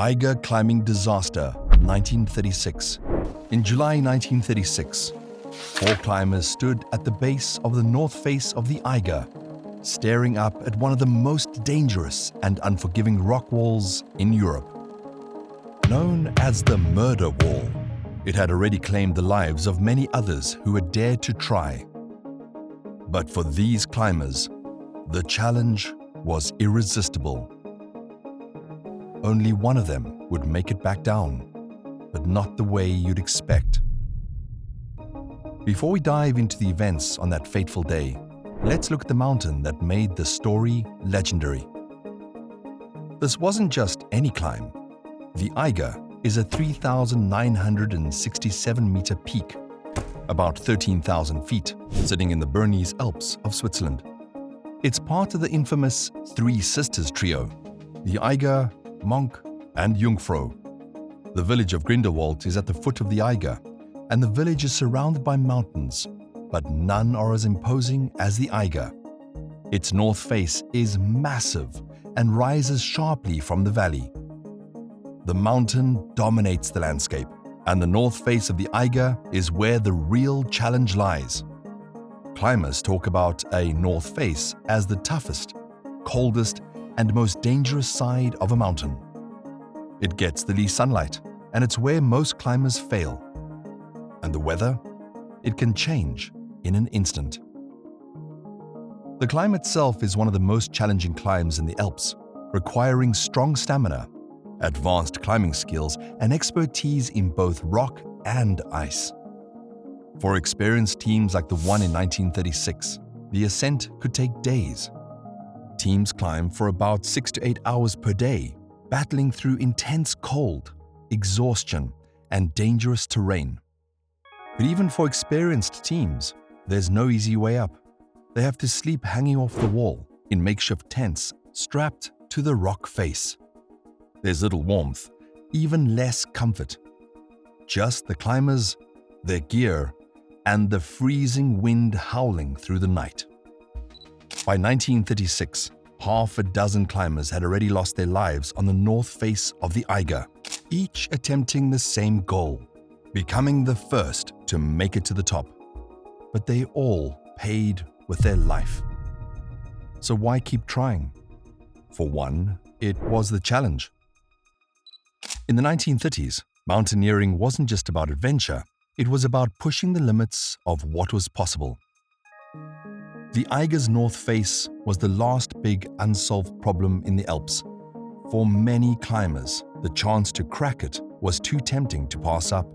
Eiger climbing disaster, 1936. In July 1936, 4 climbers stood at the base of the north face of the Eiger, staring up at one of the most dangerous and unforgiving rock walls in Europe. Known as the Murder Wall, it had already claimed the lives of many others who had dared to try. But for these climbers, the challenge was irresistible. Only one of them would make it back down, but not the way you'd expect. Before we dive into the events on that fateful day, let's look at the mountain that made the story legendary. This wasn't just any climb. The Eiger is a 3,967-meter peak, about 13,000 feet, sitting in the Bernese Alps of Switzerland. It's part of the infamous Three Sisters trio, the Eiger, Monk, and Jungfrau. The village of Grindelwald is at the foot of the Eiger, and the village is surrounded by mountains, but none are as imposing as the Eiger. Its north face is massive and rises sharply from the valley. The mountain dominates the landscape, and the north face of the Eiger is where the real challenge lies. Climbers talk about a north face as the toughest, coldest, and most dangerous side of a mountain. It gets the least sunlight, and it's where most climbers fail. And the weather? It can change in an instant. The climb itself is one of the most challenging climbs in the Alps, requiring strong stamina, advanced climbing skills, and expertise in both rock and ice. For experienced teams like the one in 1936, the ascent could take days. Teams climb for about 6 to 8 hours per day, battling through intense cold, exhaustion, and dangerous terrain. But even for experienced teams, there's no easy way up. They have to sleep hanging off the wall in makeshift tents strapped to the rock face. There's little warmth, even less comfort. Just the climbers, their gear, and the freezing wind howling through the night. By 1936, half a dozen climbers had already lost their lives on the north face of the Eiger, each attempting the same goal, becoming the first to make it to the top. But they all paid with their life. So why keep trying? For one, it was the challenge. In the 1930s, mountaineering wasn't just about adventure, it was about pushing the limits of what was possible. The Eiger's north face was the last big unsolved problem in the Alps. For many climbers, the chance to crack it was too tempting to pass up.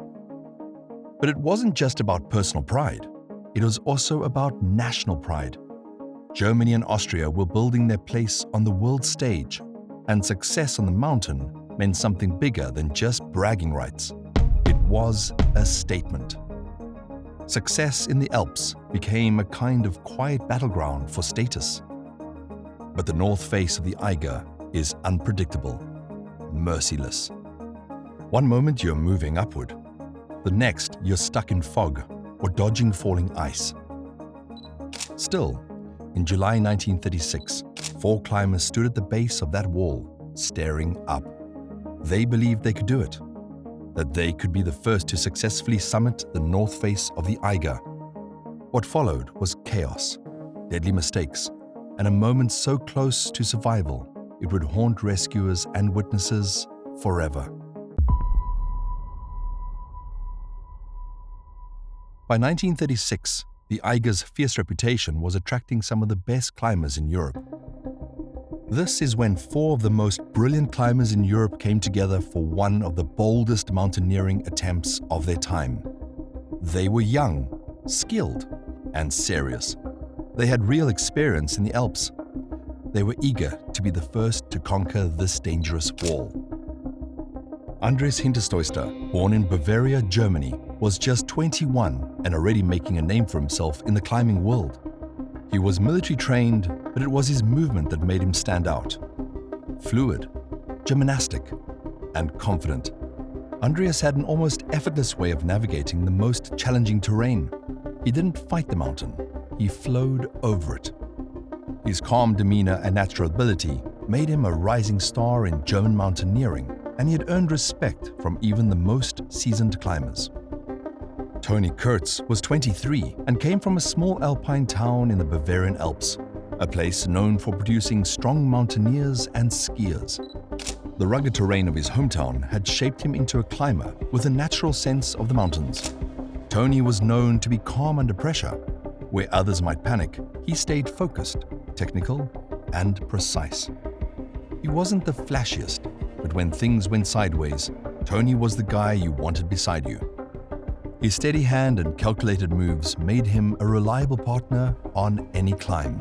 But it wasn't just about personal pride. It was also about national pride. Germany and Austria were building their place on the world stage, and success on the mountain meant something bigger than just bragging rights. It was a statement. Success in the Alps became a kind of quiet battleground for status. But the north face of the Eiger is unpredictable, merciless. One moment you're moving upward, the next you're stuck in fog or dodging falling ice. Still, in July 1936, 4 climbers stood at the base of that wall, staring up. They believed they could do it, that they could be the first to successfully summit the north face of the Eiger. What followed was chaos, deadly mistakes, and a moment so close to survival it would haunt rescuers and witnesses forever. By 1936, the Eiger's fierce reputation was attracting some of the best climbers in Europe. This is when 4 of the most brilliant climbers in Europe came together for one of the boldest mountaineering attempts of their time. They were young, skilled, and serious. They had real experience in the Alps. They were eager to be the first to conquer this dangerous wall. Andres Hinterstoister, born in Bavaria, Germany, was just 21 and already making a name for himself in the climbing world. He was military trained, but it was his movement that made him stand out. Fluid, gymnastic, and confident. Andreas had an almost effortless way of navigating the most challenging terrain. He didn't fight the mountain, he flowed over it. His calm demeanor and natural ability made him a rising star in German mountaineering, and he had earned respect from even the most seasoned climbers. Tony Kurtz was 23 and came from a small alpine town in the Bavarian Alps, a place known for producing strong mountaineers and skiers. The rugged terrain of his hometown had shaped him into a climber with a natural sense of the mountains. Tony was known to be calm under pressure. Where others might panic, he stayed focused, technical, and precise. He wasn't the flashiest, but when things went sideways, Tony was the guy you wanted beside you. His steady hand and calculated moves made him a reliable partner on any climb.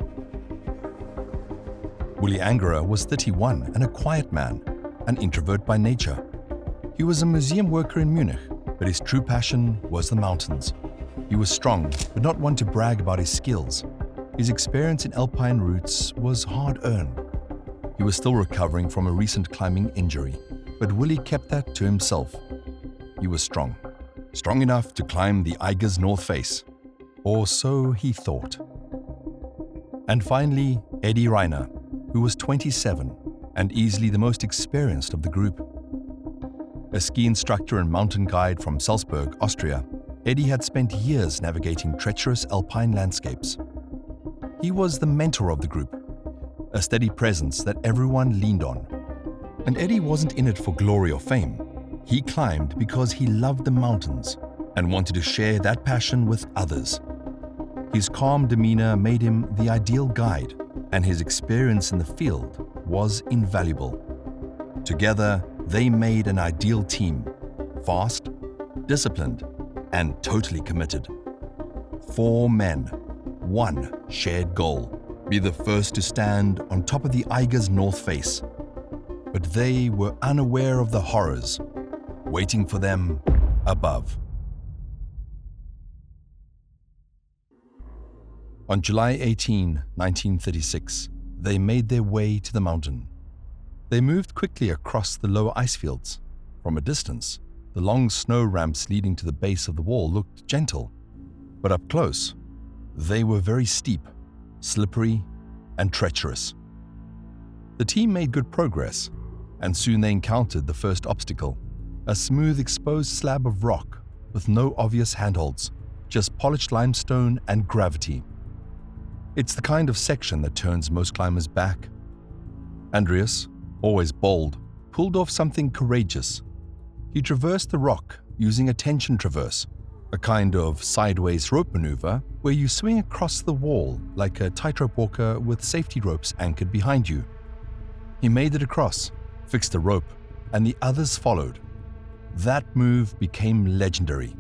Willi Angerer was 31 and a quiet man, an introvert by nature. He was a museum worker in Munich, but his true passion was the mountains. He was strong, but not one to brag about his skills. His experience in alpine routes was hard-earned. He was still recovering from a recent climbing injury, but Willi kept that to himself. He was strong enough to climb the Eiger's north face, or so he thought. And finally, Eddie Reiner, who was 27 and easily the most experienced of the group. A ski instructor and mountain guide from Salzburg, Austria, Eddie had spent years navigating treacherous alpine landscapes. He was the mentor of the group, a steady presence that everyone leaned on. And Eddie wasn't in it for glory or fame. He climbed because he loved the mountains and wanted to share that passion with others. His calm demeanor made him the ideal guide, and his experience in the field was invaluable. Together, they made an ideal team, fast, disciplined, and totally committed. 4 men, 1 shared goal: be the first to stand on top of the Eiger's north face. But they were unaware of the horrors waiting for them above. On July 18, 1936, they made their way to the mountain. They moved quickly across the lower ice fields. From a distance, the long snow ramps leading to the base of the wall looked gentle, but up close, they were very steep, slippery, and treacherous. The team made good progress, and soon they encountered the first obstacle, a smooth exposed slab of rock with no obvious handholds, just polished limestone and gravity. It's the kind of section that turns most climbers back. Andreas, always bold, pulled off something courageous. He traversed the rock using a tension traverse, a kind of sideways rope maneuver where you swing across the wall like a tightrope walker with safety ropes anchored behind you. He made it across, fixed the rope, and the others followed. That move became legendary.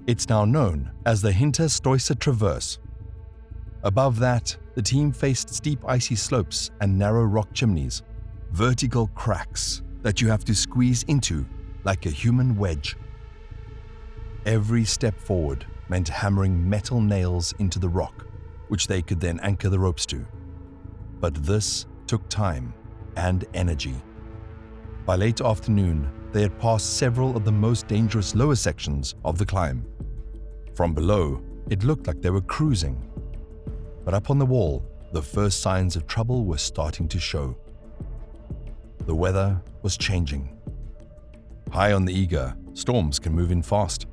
It's now known as the Hinterstoisser Traverse. Above that, the team faced steep icy slopes and narrow rock chimneys, vertical cracks that you have to squeeze into like a human wedge. Every step forward meant hammering metal nails into the rock, which they could then anchor the ropes to. But this took time and energy. By late afternoon, they had passed several of the most dangerous lower sections of the climb. From below, it looked like they were cruising. But up on the wall, the first signs of trouble were starting to show. The weather was changing. High on the Eiger, storms can move in fast.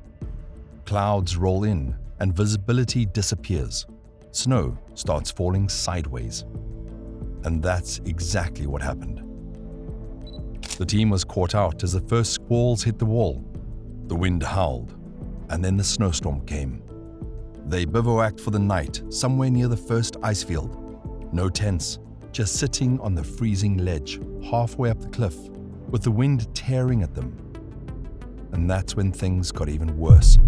Clouds roll in and visibility disappears. Snow starts falling sideways. And that's exactly what happened. The team was caught out as the first squalls hit the wall. The wind howled, and then the snowstorm came. They bivouacked for the night somewhere near the first ice field. No tents, just sitting on the freezing ledge halfway up the cliff, with the wind tearing at them. And that's when things got even worse.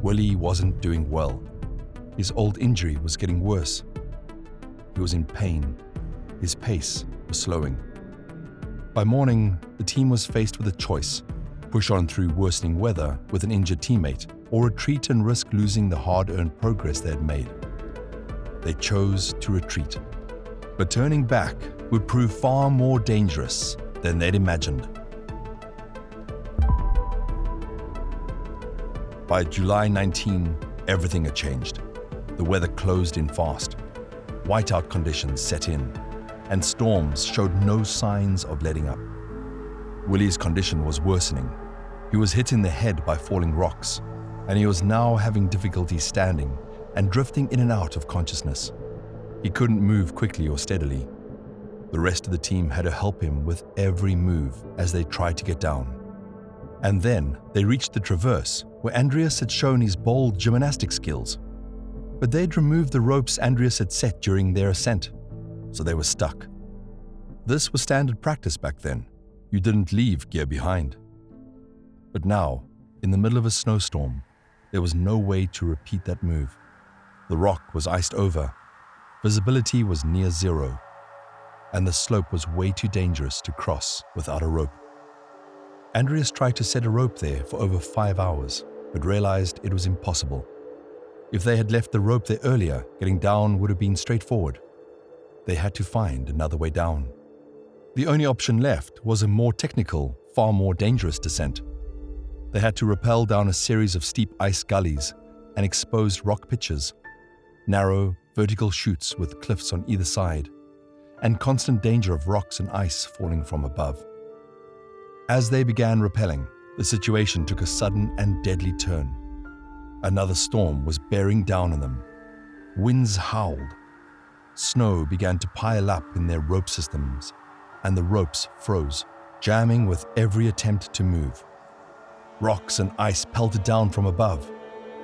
Willi wasn't doing well. His old injury was getting worse. He was in pain. His pace was slowing. By morning, the team was faced with a choice: push on through worsening weather with an injured teammate, or retreat and risk losing the hard-earned progress they had made. They chose to retreat. But turning back would prove far more dangerous than they'd imagined. By July 19, everything had changed. The weather closed in fast. Whiteout conditions set in, and storms showed no signs of letting up. Willie's condition was worsening. He was hit in the head by falling rocks, and he was now having difficulty standing and drifting in and out of consciousness. He couldn't move quickly or steadily. The rest of the team had to help him with every move as they tried to get down. And then they reached the traverse where Andreas had shown his bold gymnastic skills. But they'd removed the ropes Andreas had set during their ascent, so they were stuck. This was standard practice back then. You didn't leave gear behind. But now, in the middle of a snowstorm, there was no way to repeat that move. The rock was iced over, visibility was near zero, and the slope was way too dangerous to cross without a rope. Andreas tried to set a rope there for over 5 hours, but realized it was impossible. If they had left the rope there earlier, getting down would have been straightforward. They had to find another way down. The only option left was a more technical, far more dangerous descent. They had to rappel down a series of steep ice gullies and exposed rock pitches, narrow, vertical chutes with cliffs on either side, and constant danger of rocks and ice falling from above. As they began rappelling, the situation took a sudden and deadly turn. Another storm was bearing down on them. Winds howled. Snow began to pile up in their rope systems, and the ropes froze, jamming with every attempt to move. Rocks and ice pelted down from above.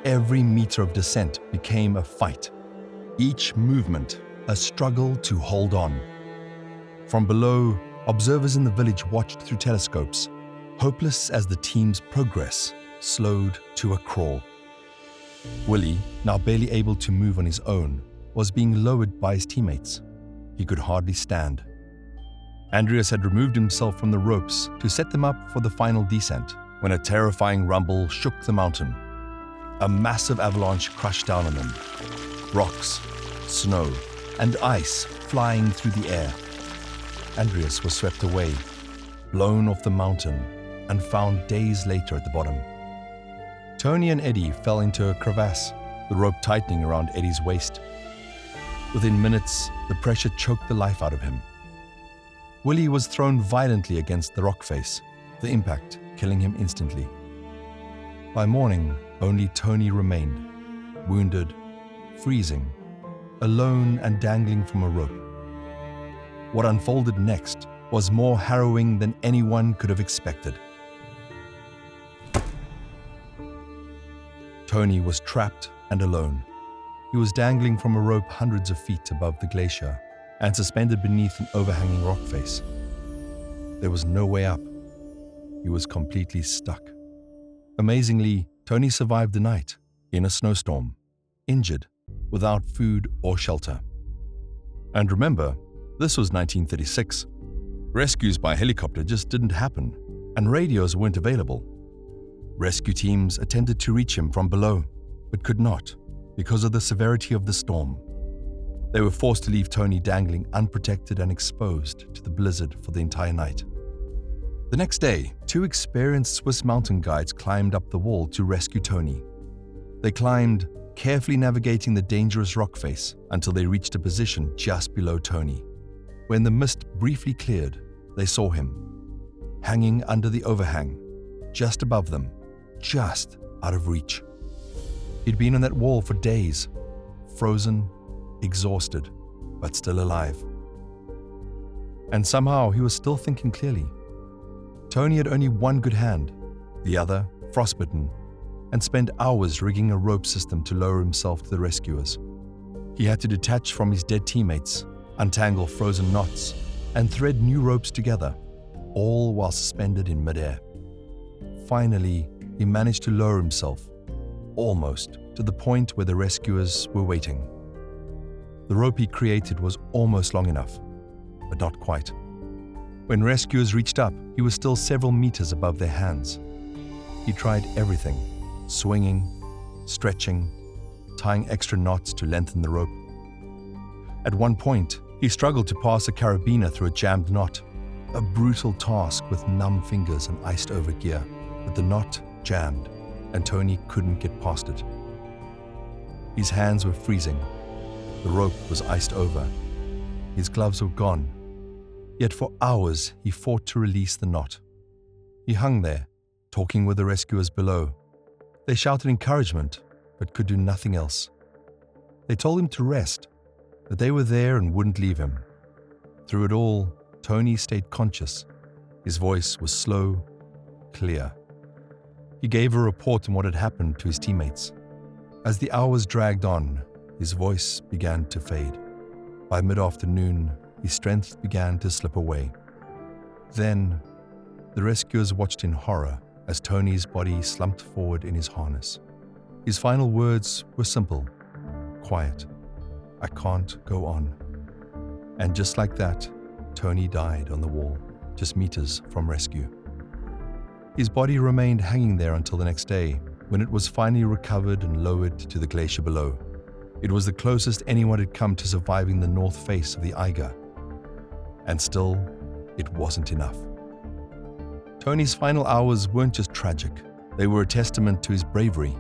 Every meter of descent became a fight. Each movement, a struggle to hold on. From below, observers in the village watched through telescopes, hopeless as the team's progress slowed to a crawl. Willie, now barely able to move on his own, was being lowered by his teammates. He could hardly stand. Andreas had removed himself from the ropes to set them up for the final descent when a terrifying rumble shook the mountain. A massive avalanche crashed down on them. Rocks, snow, and ice flying through the air. Andreas was swept away, blown off the mountain, and found days later at the bottom. Tony and Eddie fell into a crevasse, the rope tightening around Eddie's waist. Within minutes, the pressure choked the life out of him. Willie was thrown violently against the rock face, the impact killing him instantly. By morning, only Tony remained, wounded, freezing, alone and dangling from a rope. What unfolded next was more harrowing than anyone could have expected. Tony was trapped and alone. He was dangling from a rope hundreds of feet above the glacier and suspended beneath an overhanging rock face. There was no way up. He was completely stuck. Amazingly, Tony survived the night, in a snowstorm, injured, without food or shelter. And remember, this was 1936. Rescues by helicopter just didn't happen, and radios weren't available. Rescue teams attempted to reach him from below, but could not because of the severity of the storm. They were forced to leave Tony dangling unprotected and exposed to the blizzard for the entire night. The next day, 2 experienced Swiss mountain guides climbed up the wall to rescue Tony. They climbed, carefully navigating the dangerous rock face until they reached a position just below Tony. When the mist briefly cleared, they saw him, hanging under the overhang, just above them, just out of reach. He'd been on that wall for days, frozen, exhausted, but still alive. And somehow he was still thinking clearly. Tony had only one good hand, the other frostbitten, and spent hours rigging a rope system to lower himself to the rescuers. He had to detach from his dead teammates, untangle frozen knots, and thread new ropes together, all while suspended in midair. Finally, he managed to lower himself, almost to the point where the rescuers were waiting. The rope he created was almost long enough, but not quite. When rescuers reached up, he was still several meters above their hands. He tried everything, swinging, stretching, tying extra knots to lengthen the rope. At one point, he struggled to pass a carabiner through a jammed knot, a brutal task with numb fingers and iced-over gear, but the knot jammed, and Tony couldn't get past it. His hands were freezing. The rope was iced over. His gloves were gone. Yet for hours he fought to release the knot, He hung there, talking with the rescuers below. They shouted encouragement, but could do nothing else. They told him to rest, that they were there and wouldn't leave him. Through it all, Tony stayed conscious. His voice was slow, clear. He gave a report on what had happened to his teammates. As the hours dragged on, his voice began to fade. By mid-afternoon, his strength began to slip away. Then, the rescuers watched in horror as Tony's body slumped forward in his harness. His final words were simple, quiet. "I can't go on." And just like that, Tony died on the wall, just meters from rescue. His body remained hanging there until the next day, when it was finally recovered and lowered to the glacier below. It was the closest anyone had come to surviving the north face of the Eiger. And still, it wasn't enough. Tony's final hours weren't just tragic. They were a testament to his bravery,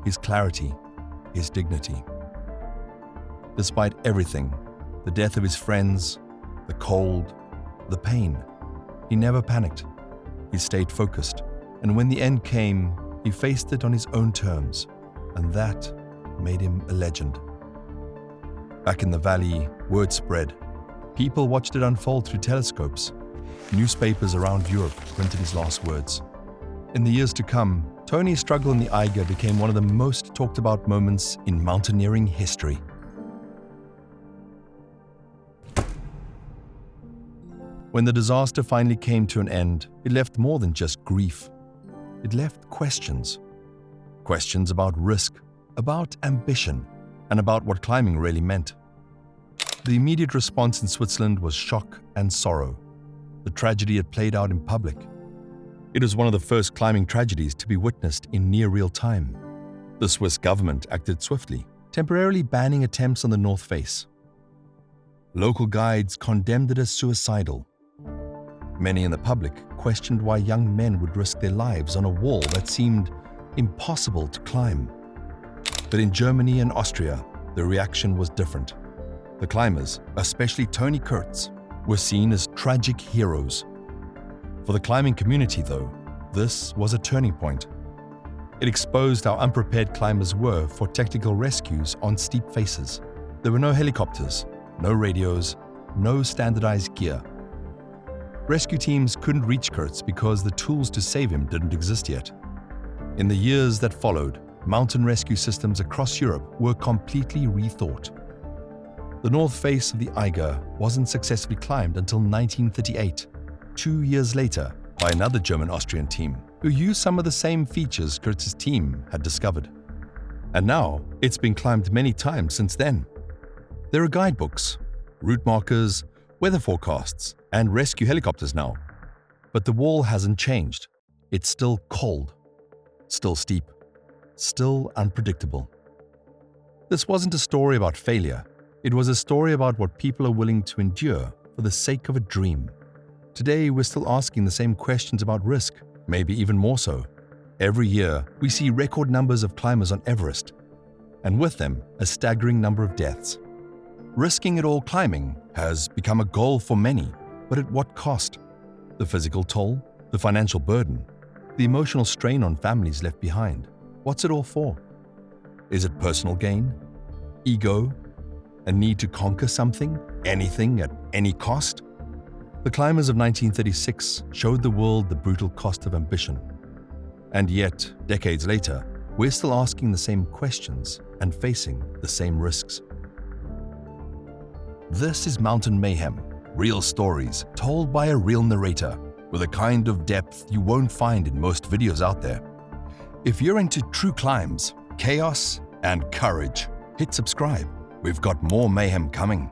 his clarity, his dignity. Despite everything, the death of his friends, the cold, the pain, he never panicked. He stayed focused, and when the end came, he faced it on his own terms, and that made him a legend. Back in the valley, word spread. People watched it unfold through telescopes. Newspapers around Europe printed his last words. In the years to come, Tony's struggle in the Eiger became one of the most talked about moments in mountaineering history. When the disaster finally came to an end, it left more than just grief. It left questions. Questions about risk, about ambition, and about what climbing really meant. The immediate response in Switzerland was shock and sorrow. The tragedy had played out in public. It was one of the first climbing tragedies to be witnessed in near real time. The Swiss government acted swiftly, temporarily banning attempts on the North Face. Local guides condemned it as suicidal. Many in the public questioned why young men would risk their lives on a wall that seemed impossible to climb. But in Germany and Austria, the reaction was different. The climbers, especially Tony Kurtz, were seen as tragic heroes. For the climbing community, though, this was a turning point. It exposed how unprepared climbers were for technical rescues on steep faces. There were no helicopters, no radios, no standardized gear. Rescue teams couldn't reach Kurtz because the tools to save him didn't exist yet. In the years that followed, mountain rescue systems across Europe were completely rethought. The north face of the Eiger wasn't successfully climbed until 1938, 2 years later, by another German-Austrian team who used some of the same features Kurtz's team had discovered. And now, it's been climbed many times since then. There are guidebooks, route markers, weather forecasts, and rescue helicopters now. But the wall hasn't changed. It's still cold, still steep, still unpredictable. This wasn't a story about failure. It was a story about what people are willing to endure for the sake of a dream. Today, we're still asking the same questions about risk, maybe even more so. Every year, we see record numbers of climbers on Everest, and with them, a staggering number of deaths. Risking it all climbing has become a goal for many, but at what cost? The physical toll, the financial burden, the emotional strain on families left behind. What's it all for? Is it personal gain? Ego? A need to conquer something, anything, at any cost? The climbers of 1936 showed the world the brutal cost of ambition. And yet, decades later, we're still asking the same questions and facing the same risks. This is Mountain Mayhem, real stories told by a real narrator, with a kind of depth you won't find in most videos out there. If you're into true climbs, chaos, and courage, hit subscribe. We've got more mayhem coming.